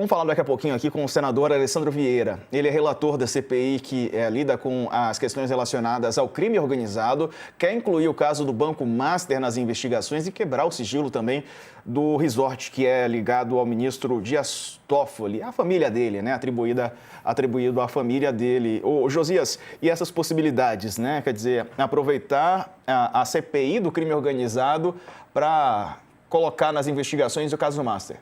Vamos falar daqui a pouquinho aqui com o senador Alessandro Vieira. Ele é relator da CPI que lida com as questões relacionadas ao crime organizado, quer incluir o caso do Banco Master nas investigações e quebrar o sigilo também do resort, que é ligado ao ministro Dias Toffoli, a família dele, né? Atribuído à família dele. Ô, Josias, e essas possibilidades, né? Quer dizer, aproveitar a CPI do crime organizado para colocar nas investigações o caso do Master.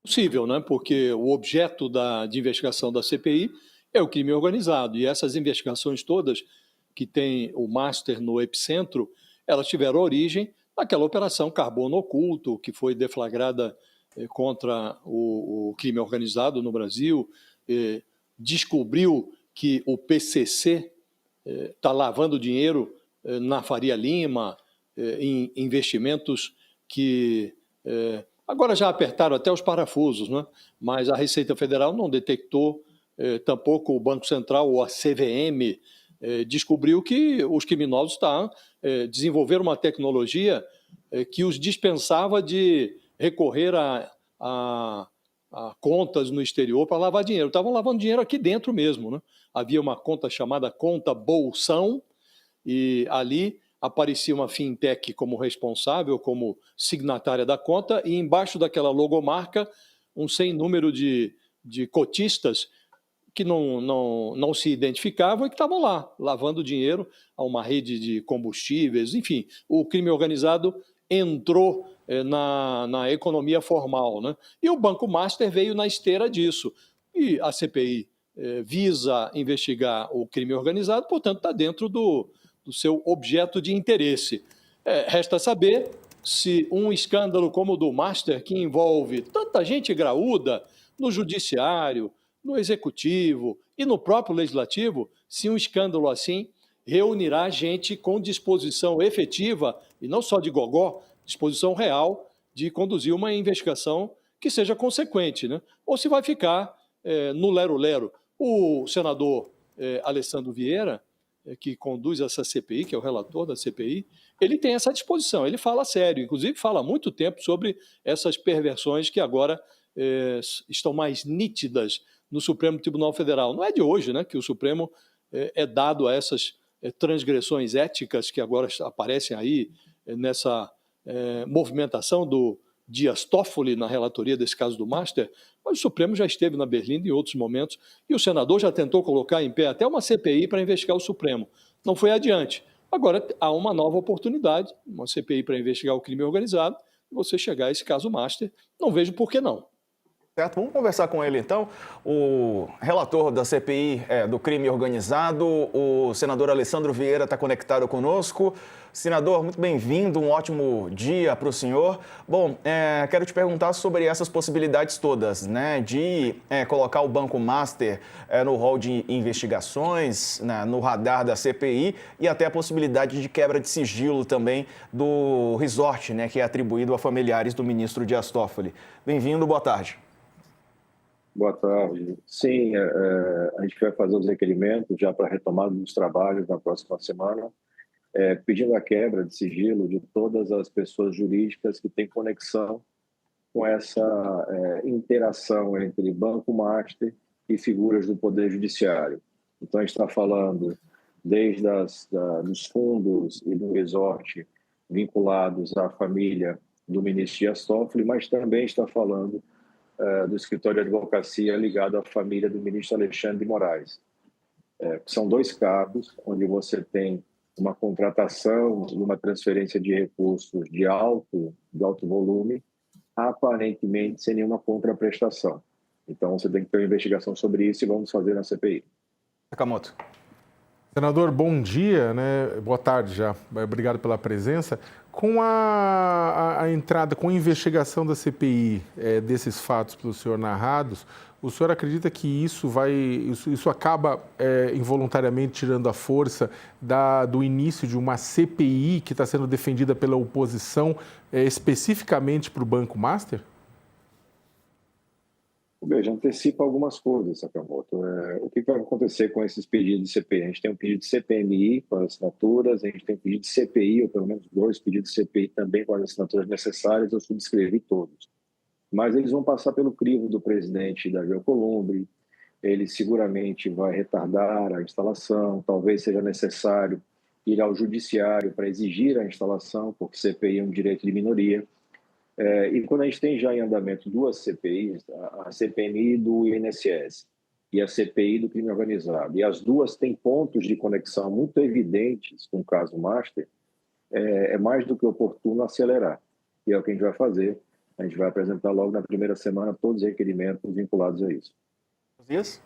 Possível, né? Porque o objeto de investigação da CPI é o crime organizado. E essas investigações todas, que tem o Master no epicentro, elas tiveram origem naquela operação Carbono Oculto, que foi deflagrada contra o crime organizado no Brasil, descobriu que o PCC está lavando dinheiro na Faria Lima, em investimentos que... Agora já apertaram até os parafusos, né? Mas a Receita Federal não detectou, tampouco o Banco Central ou a CVM descobriu que os criminosos desenvolveram uma tecnologia que os dispensava de recorrer a contas no exterior para lavar dinheiro. Estavam lavando dinheiro aqui dentro mesmo, né? Havia uma conta chamada Conta Bolsão e ali aparecia uma fintech como responsável, como signatária da conta, e embaixo daquela logomarca, um sem número de cotistas que não se identificavam e que estavam lá, lavando dinheiro a uma rede de combustíveis. Enfim, o crime organizado entrou na economia formal, né? E o Banco Master veio na esteira disso. E a CPI visa investigar o crime organizado, portanto, está dentro do seu objeto de interesse. Resta saber se um escândalo como o do Master, que envolve tanta gente graúda no judiciário, no executivo e no próprio legislativo, se um escândalo assim reunirá gente com disposição efetiva, e não só de gogó, disposição real de conduzir uma investigação que seja consequente, né? Ou se vai ficar no lero-lero. O senador Alessandro Vieira, que conduz essa CPI, que é o relator da CPI, ele tem essa disposição, ele fala sério, inclusive fala há muito tempo sobre essas perversões que agora estão mais nítidas no Supremo Tribunal Federal. Não é de hoje, né, que o Supremo é dado a essas transgressões éticas que agora aparecem aí nessa movimentação do Dias Toffoli na relatoria desse caso do Master, mas o Supremo já esteve na Berlinda em outros momentos e o senador já tentou colocar em pé até uma CPI para investigar o Supremo. Não foi adiante. Agora há uma nova oportunidade, uma CPI para investigar o crime organizado, e você chegar a esse caso Master, não vejo por que não. Certo, vamos conversar com ele então. O relator da CPI do crime organizado, o senador Alessandro Vieira, está conectado conosco. Senador, muito bem-vindo, um ótimo dia para o senhor. Bom, quero te perguntar sobre essas possibilidades todas, né, de colocar o Banco Master no rol de investigações, né, no radar da CPI e até a possibilidade de quebra de sigilo também do resort, né, que é atribuído a familiares do ministro Dias Toffoli. Bem-vindo, boa tarde. Boa tarde. Sim, a gente vai fazer os requerimentos já para a retomada dos trabalhos na próxima semana, pedindo a quebra de sigilo de todas as pessoas jurídicas que têm conexão com essa interação entre Banco Master e figuras do Poder Judiciário. Então, a gente está falando desde dos fundos e do resort vinculados à família do ministro Dias Toffoli, mas também está falando do escritório de advocacia ligado à família do ministro Alexandre de Moraes. São dois casos onde você tem uma contratação e uma transferência de recursos de alto volume, aparentemente sem nenhuma contraprestação. Então, você tem que ter uma investigação sobre isso e vamos fazer na CPI. Sakamoto. Senador, bom dia, né? Boa tarde já. Obrigado pela presença. Com a entrada, com a investigação da CPI desses fatos pelo senhor narrados, o senhor acredita que isso acaba involuntariamente tirando a força do início de uma CPI que está sendo defendida pela oposição especificamente para o Banco Master? Veja, antecipa algumas coisas, Sakamoto. O que vai acontecer com esses pedidos de CPI? A gente tem um pedido de CPMI com as assinaturas, a gente tem um pedido de CPI, ou pelo menos 2 pedidos de CPI também com as assinaturas necessárias, eu subscrevi todos. Mas eles vão passar pelo crivo do presidente Davi Alcolumbre, ele seguramente vai retardar a instalação, talvez seja necessário ir ao judiciário para exigir a instalação, porque CPI é um direito de minoria. E quando a gente tem já em andamento 2 CPIs, a CPMI do INSS e a CPI do crime organizado, e as duas têm pontos de conexão muito evidentes com o caso Master, é mais do que oportuno acelerar. E é o que a gente vai fazer. A gente vai apresentar logo na primeira semana todos os requerimentos vinculados a isso. Dias?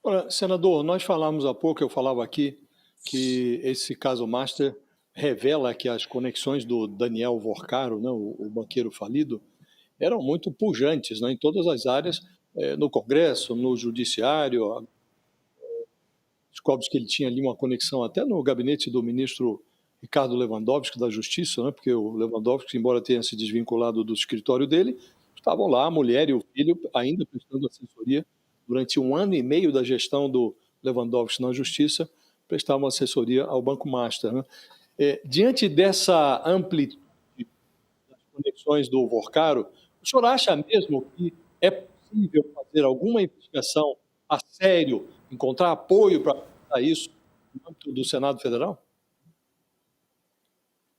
Ora, senador, nós falamos há pouco, eu falava aqui, que esse caso Master revela que as conexões do Daniel Vorcaro, né, o banqueiro falido, eram muito pujantes, né, em todas as áreas, no Congresso, no Judiciário. Descobre-se que ele tinha ali uma conexão até no gabinete do ministro Ricardo Lewandowski, da Justiça, né, porque o Lewandowski, embora tenha se desvinculado do escritório dele, estavam lá, a mulher e o filho ainda prestando assessoria durante 1 ano e meio da gestão do Lewandowski na Justiça, prestavam assessoria ao Banco Master, né? Diante dessa amplitude das conexões do Vorcaro, o senhor acha mesmo que é possível fazer alguma investigação a sério, encontrar apoio para isso no âmbito do Senado Federal?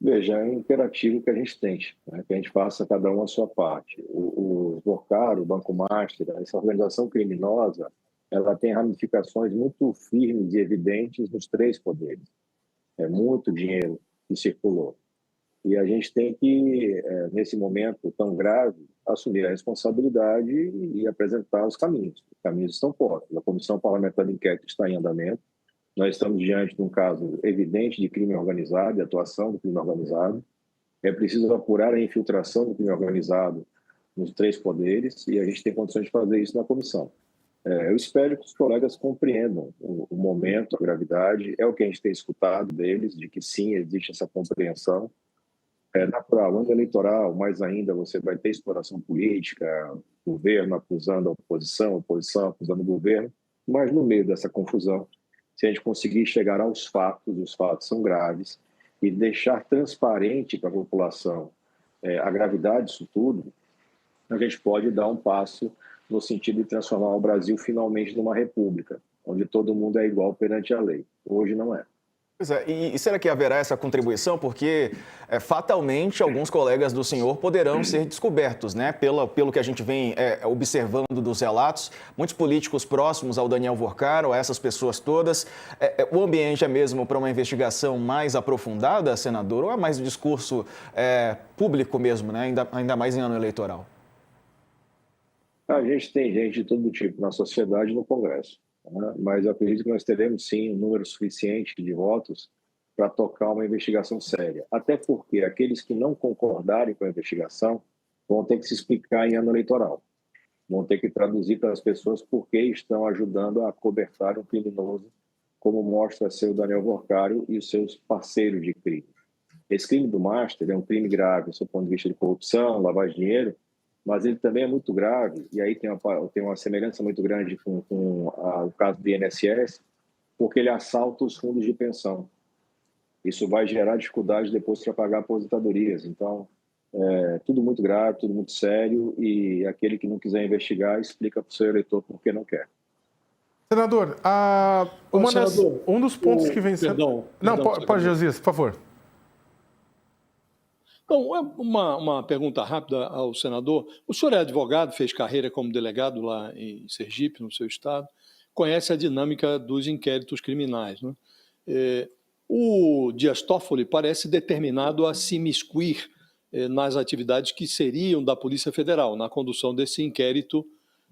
Veja, é um imperativo que a gente tente, né? Que a gente faça cada um a sua parte. O Vorcaro, o Banco Master, essa organização criminosa, ela tem ramificações muito firmes e evidentes nos 3 poderes. É muito dinheiro que circulou. E a gente tem que, nesse momento tão grave, assumir a responsabilidade e apresentar os caminhos. Os caminhos estão postos. A Comissão Parlamentar de Inquérito está em andamento. Nós estamos diante de um caso evidente de crime organizado, de atuação do crime organizado. É preciso apurar a infiltração do crime organizado nos 3 poderes e a gente tem condições de fazer isso na comissão. Eu espero que os colegas compreendam o momento, a gravidade. É o que a gente tem escutado deles, de que sim, existe essa compreensão. É natural, ano eleitoral, mais ainda você vai ter exploração política, governo acusando a oposição acusando o governo, mas no meio dessa confusão, se a gente conseguir chegar aos fatos, os fatos são graves, e deixar transparente para a população a gravidade disso tudo, a gente pode dar um passo no sentido de transformar o Brasil finalmente numa república, onde todo mundo é igual perante a lei. Hoje não é. Pois é, e será que haverá essa contribuição? Porque, fatalmente, alguns colegas do senhor poderão ser descobertos, né? Pelo que a gente vem observando dos relatos, muitos políticos próximos ao Daniel Vorcaro, a essas pessoas todas. O ambiente é mesmo para uma investigação mais aprofundada, senador, ou é mais um discurso público mesmo, né? Ainda mais em ano eleitoral? A gente tem gente de todo tipo na sociedade e no Congresso, né? Mas eu acredito que nós teremos, sim, um número suficiente de votos para tocar uma investigação séria. Até porque aqueles que não concordarem com a investigação vão ter que se explicar em ano eleitoral. Vão ter que traduzir para as pessoas por que estão ajudando a acobertar um criminoso, como mostra ser o Daniel Vorcaro e os seus parceiros de crime. Esse crime do Master é um crime grave, do ponto de vista de corrupção, lavagem de dinheiro, mas ele também é muito grave, e aí tem uma semelhança muito grande com o caso do INSS, porque ele assalta os fundos de pensão. Isso vai gerar dificuldade depois para pagar aposentadorias. Então, tudo muito grave, tudo muito sério, e aquele que não quiser investigar explica para o seu eleitor por que não quer. Senador, um dos pontos que vem sendo... Pode, Josias, por favor. Então, uma pergunta rápida ao senador. O senhor é advogado, fez carreira como delegado lá em Sergipe, no seu estado, conhece a dinâmica dos inquéritos criminais, né? O Dias Toffoli parece determinado a se imiscuir nas atividades que seriam da Polícia Federal, na condução desse inquérito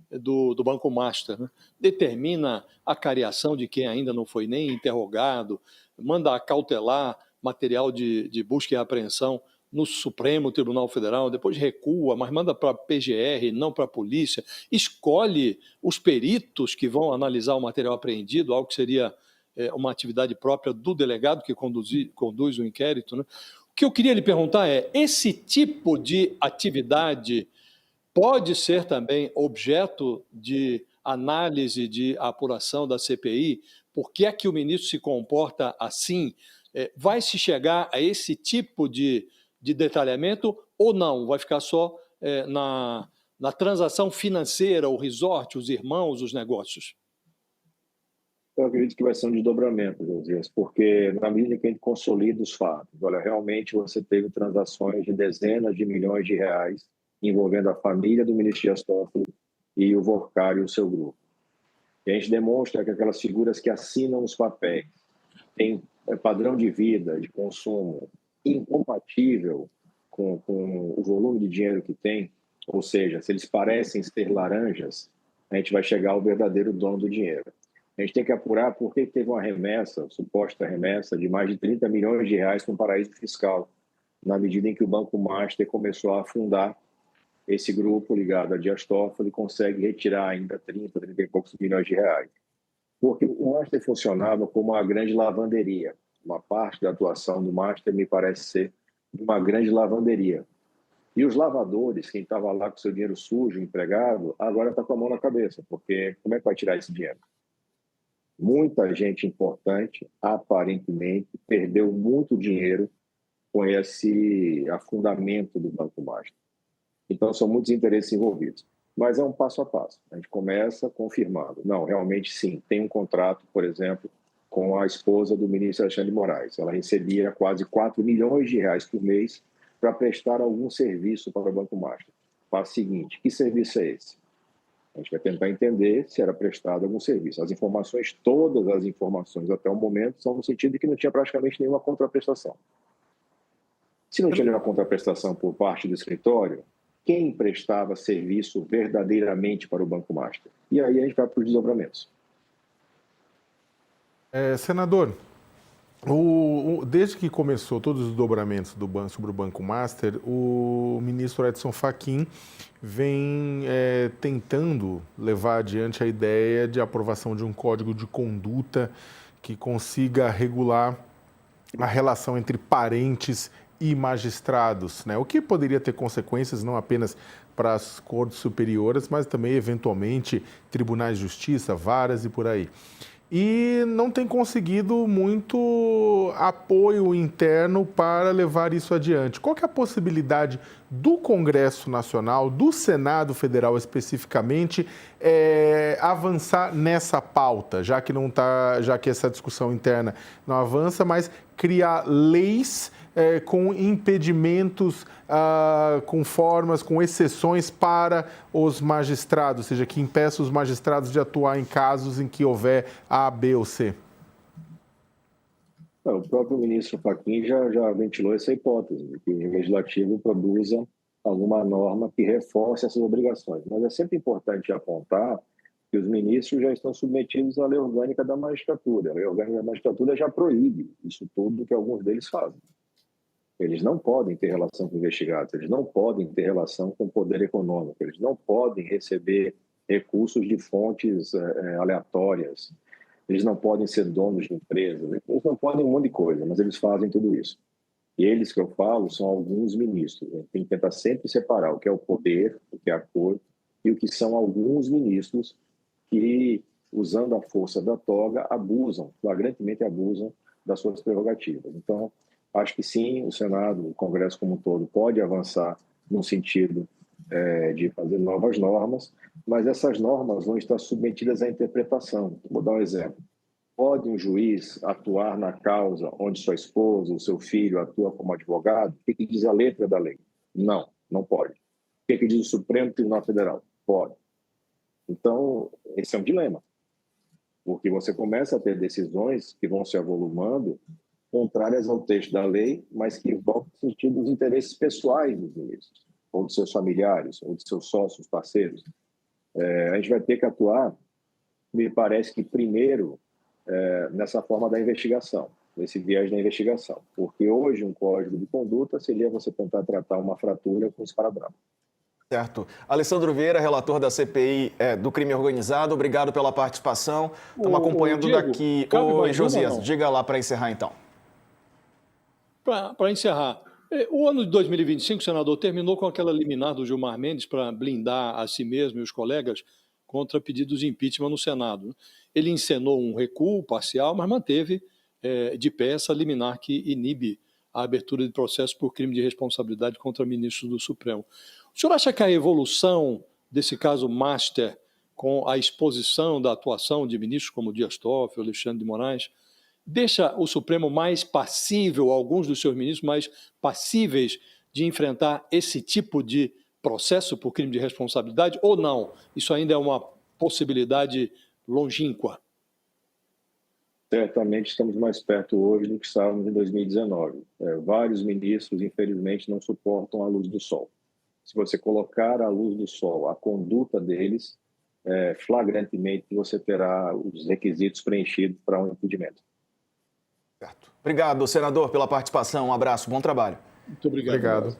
do Banco Master, né? Determina a cariação de quem ainda não foi nem interrogado, manda acautelar material de busca e apreensão no Supremo Tribunal Federal, depois recua, mas manda para a PGR, não para a polícia, escolhe os peritos que vão analisar o material apreendido, algo que seria uma atividade própria do delegado que conduz o inquérito, né? O que eu queria lhe perguntar é, esse tipo de atividade pode ser também objeto de análise de apuração da CPI. Por que é que o ministro se comporta assim? Vai se chegar a esse tipo de detalhamento ou não? Vai ficar só na transação financeira, o resort, os irmãos, os negócios? Eu acredito que vai ser um desdobramento, Josias, porque na medida que a gente consolida os fatos, olha, realmente você teve transações de dezenas de milhões de reais envolvendo a família do ministro Dias Toffoli e o Worcari e o seu grupo. E a gente demonstra que aquelas figuras que assinam os papéis têm padrão de vida, de consumo incompatível com o volume de dinheiro que tem, ou seja, se eles parecem ser laranjas, a gente vai chegar ao verdadeiro dono do dinheiro. A gente tem que apurar por que teve uma remessa, suposta remessa, de mais de 30 milhões de reais para um paraíso fiscal, na medida em que o Banco Master começou a afundar esse grupo ligado a Dias Toffoli e consegue retirar ainda 30 e poucos milhões de reais. Porque o Master funcionava como uma grande lavanderia. Uma parte da atuação do Master me parece ser uma grande lavanderia. E os lavadores, quem estava lá com seu dinheiro sujo, empregado, agora está com a mão na cabeça, porque como é que vai tirar esse dinheiro? Muita gente importante, aparentemente, perdeu muito dinheiro com esse afundamento do Banco Master. Então, são muitos interesses envolvidos. Mas é um passo a passo. A gente começa confirmando. Não, realmente, sim, tem um contrato, por exemplo, com a esposa do ministro Alexandre de Moraes. Ela recebia quase 4 milhões de reais por mês para prestar algum serviço para o Banco Master. Faz o seguinte, que serviço é esse? A gente vai tentar entender se era prestado algum serviço. As informações, todas as informações até o momento, são no sentido de que não tinha praticamente nenhuma contraprestação. Se não tinha nenhuma contraprestação por parte do escritório, quem prestava serviço verdadeiramente para o Banco Master? E aí a gente vai para os desdobramentos. Senador, desde que começou todos os desdobramentos sobre o Banco Master, o ministro Edson Fachin vem tentando levar adiante a ideia de aprovação de um código de conduta que consiga regular a relação entre parentes e magistrados, né? O que poderia ter consequências não apenas para as cortes superiores, mas também, eventualmente, tribunais de justiça, varas e por aí. E não tem conseguido muito apoio interno para levar isso adiante. Qual que é a possibilidade do Congresso Nacional, do Senado Federal especificamente, avançar nessa pauta, já que essa discussão interna não avança, mas criar leis com impedimentos, com formas, com exceções para os magistrados, ou seja, que impeça os magistrados de atuar em casos em que houver A, B ou C? O próprio ministro Fachin já ventilou essa hipótese, de que o legislativo produza alguma norma que reforce essas obrigações. Mas é sempre importante apontar que os ministros já estão submetidos à lei orgânica da magistratura. A lei orgânica da magistratura já proíbe isso tudo que alguns deles fazem. Eles não podem ter relação com investigados, eles não podem ter relação com o poder econômico, eles não podem receber recursos de fontes aleatórias, eles não podem ser donos de empresas, eles não podem um monte de coisa, mas eles fazem tudo isso. E eles que eu falo são alguns ministros. A gente tem que tentar sempre separar o que é o poder, o que é a corte, e o que são alguns ministros que, usando a força da toga, flagrantemente abusam das suas prerrogativas. Então, acho que sim, o Senado, o Congresso como um todo, pode avançar no sentido de fazer novas normas, mas essas normas vão estar submetidas à interpretação. Vou dar um exemplo. Pode um juiz atuar na causa onde sua esposa ou seu filho atua como advogado? O que diz a letra da lei? Não, não pode. O que diz o Supremo Tribunal Federal? Pode. Então, esse é um dilema, porque você começa a ter decisões que vão se avolumando contrárias ao texto da lei, mas que vão no sentido dos interesses pessoais dos ministros, ou dos seus familiares, ou de seus sócios, parceiros. A gente vai ter que atuar, me parece que primeiro, nessa forma da investigação, nesse viés da investigação, porque hoje um código de conduta seria você tentar tratar uma fratura com esparadrapo. Certo. Alessandro Vieira, relator da CPI do crime organizado, obrigado pela participação. Estamos acompanhando Diego, daqui. Oi, Josias, diga lá para encerrar então. Para encerrar, O ano de 2025, senador, terminou com aquela liminar do Gilmar Mendes para blindar a si mesmo e os colegas contra pedidos de impeachment no Senado. Ele encenou um recuo parcial, mas manteve de pé essa liminar que inibe a abertura de processo por crime de responsabilidade contra ministros do Supremo. O senhor acha que a evolução desse caso Master, com a exposição da atuação de ministros como Dias Toffoli, Alexandre de Moraes, deixa o Supremo mais passível, alguns dos seus ministros mais passíveis de enfrentar esse tipo de processo por crime de responsabilidade ou não? Isso ainda é uma possibilidade longínqua? Certamente estamos mais perto hoje do que estávamos em 2019. Vários ministros, infelizmente, não suportam a luz do sol. Se você colocar à luz do sol a conduta deles, flagrantemente você terá os requisitos preenchidos para um impedimento. Certo. Obrigado, senador, pela participação. Um abraço, bom trabalho. Muito obrigado. Obrigado.